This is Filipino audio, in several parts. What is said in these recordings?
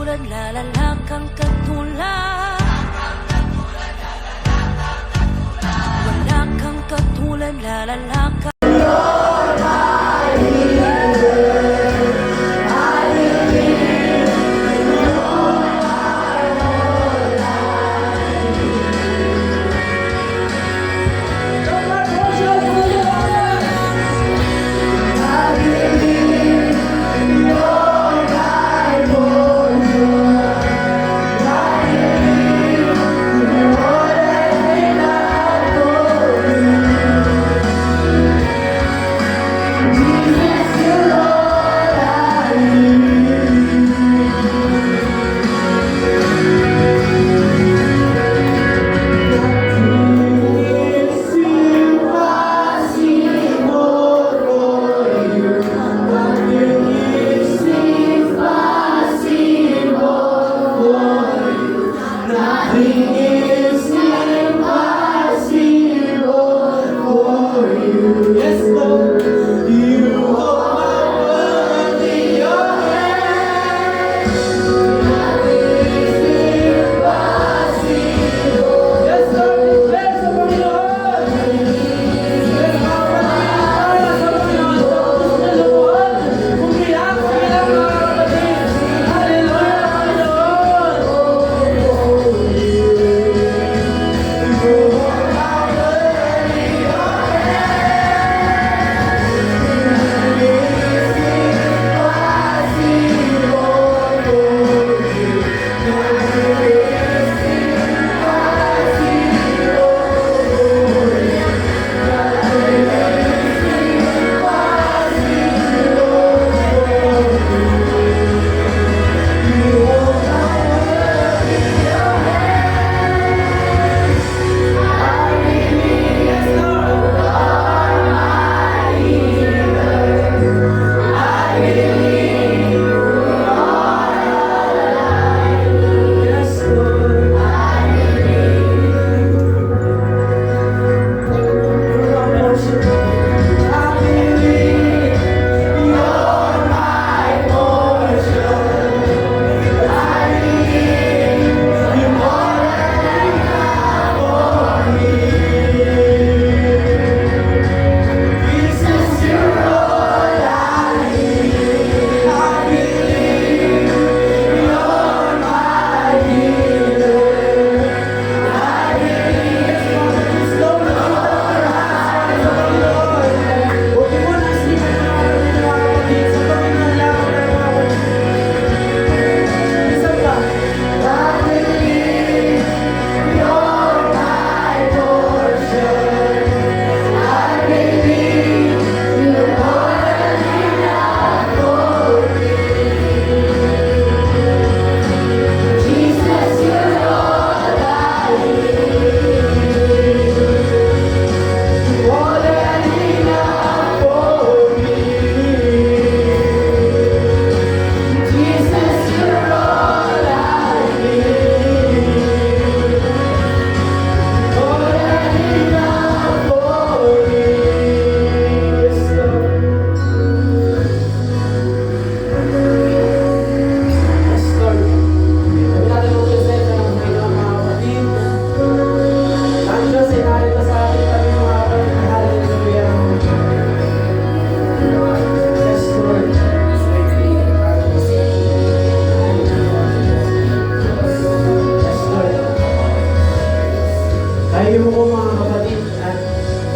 katulad, lalalang kang katulad. Wala kang katulad, lalalang kang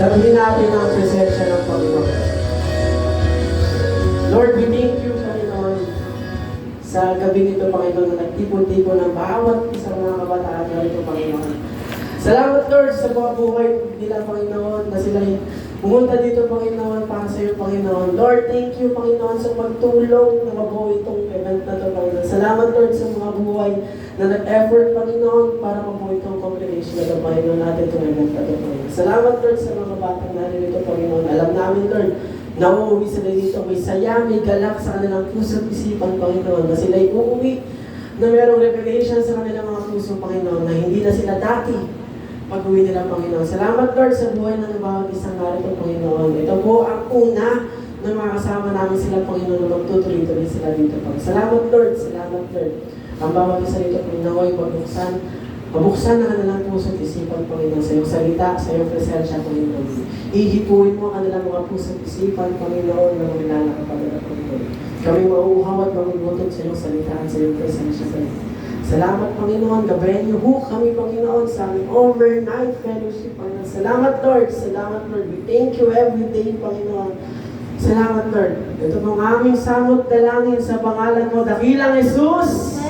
Dalhin natin ang presensya ng Panginoon. Lord, we thank you, Panginoon, sa gabi nito, Panginoon, na nagtipon-tipon ng bawat isang mga kabataan na ito, Panginoon. Salamat, Lord, sa mga buhay nila, Panginoon, na sila pumunta dito, Panginoon, para sa iyo, Panginoon. Lord, thank you, Panginoon, sa pagtulong na mabuo itong event na ito, Panginoon. Salamat, Lord, sa mga buhay na nag-effort, Panginoon, para mabuo itong congregation na ito, Panginoon, natin itong event na ito, Panginoon. Salamat, Lord, sa mga batang naririto, Panginoon. Alam namin, Lord, na uuwi sila dito. May saya, may galak sa kanilang puso at isipan, Panginoon, na sila'y uuwi na mayroong revelation sa kanilang mga puso, Panginoon, na hindi na sila dati pag-uwi nila, Panginoon. Salamat, Lord, sa buhay ng bawat isang narito, Panginoon. Ito po ang una na makakasama namin sila, Panginoon, na magtutuloy-tuloy sila dito, Panginoon. Salamat, Lord. Salamat, Lord. Ang bawat isa dito, Panginoon, mabuksan na kanilang puso at isipan, Panginoon, sa iyong salita, sa iyong presensya, Panginoon. Ihipuin mo ang kanilang mga puso at isipan, Panginoon, na maglalala ka pala, Panginoon. Kami mauuhaw at magugutot sa iyong salita at sa iyong presensya, Panginoon. Salamat, Panginoon. Gabayan niyo ho kami, Panginoon, sa aming overnight fellowship, Panginoon. Salamat, Lord. Salamat, Lord. We thank you every day, Panginoon. Salamat, Lord. Ito pong aming samot dalangin sa pangalan mo, Dakilang Jesus.